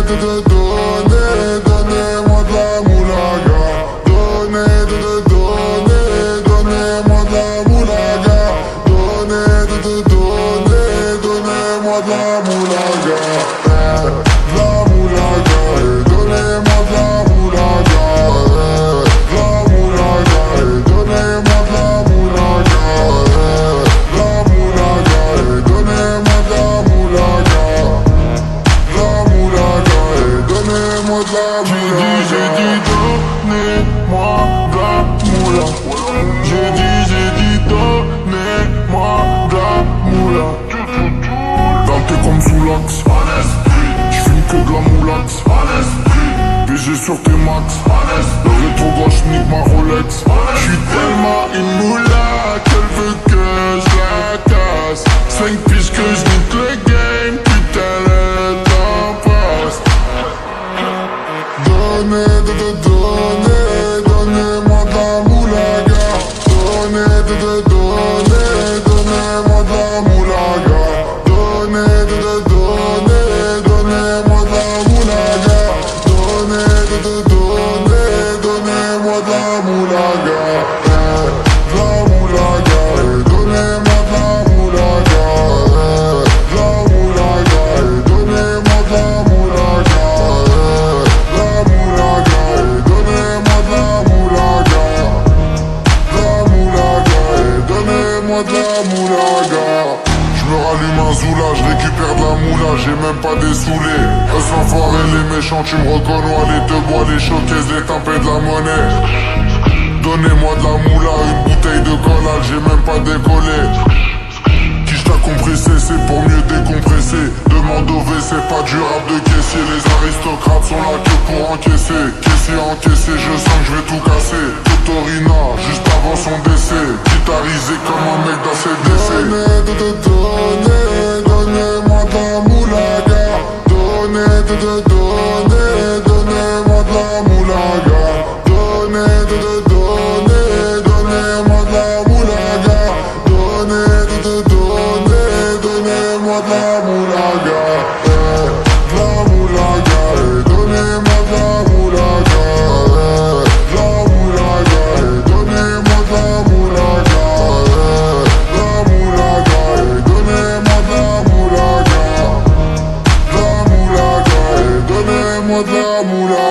donnez-moi de la moulaga. Donnez-moi de la moulaga. Donnez-moi de la moulaga. De la moulaga, donnez-moi de la moulaga. De la moulaga, donnez-moi de la moulaga. De la moulaga, donnez-moi de la moulaga. De la moulaga, donnez-moi de la moulaga. J'ai dit donnez-moi de la moula. J'ai dit donnez-moi de la moula. T'es comme sous l'axe, j'fume que de la moulax. BG sur tes max, le rétro gauche nique ma Rolex. J'suis tellement une moula qu'elle veut que j'la casse. 5 piges que j'nique le game, putain le temps passe. Donnez-moi de la moulaga. Donnez-moi de la moulaga. Donnez-moi de la moulaga. Donnez-moi de la moulaga. De la moulaga. Donnez-moi de la moulaga. De la moulaga. Donnez-moi de la moulaga. De la moulaga. Donnez-moi de la moulaga. De la moulaga. Donnez-moi de la moulaga. Je me rallume un zoula, je récupère de la moula, j'ai même pas dessoulé. Eux enfoirés les méchants, tu me reconnais, les deux bois, les showcases, les tempêtes de la monnaie. Donnez-moi de la moula, une bouteille de collage, j'ai même pas décollé. Qui t'a compressé, c'est pour mieux décompresser. Demande au WC, pas du rap de caissier. Les aristocrates sont là que pour encaisser. Encaissé, je sens que je vais tout casser. Totorina, juste avant son décès. Guitarisé comme un mec dans ses décès. Donnez-moi de la moulaga. Donnez-moi de la moulaga. Donnez-moi de la moulaga. Donnez-moi de la moulaga. De la moulaga. Donnez-moi de la moulaga. De la moulaga. Donnez-moi de la moulaga. De la moulaga. Donnez-moi de la moulaga. De la moulaga. Donnez-moi de la moulaga.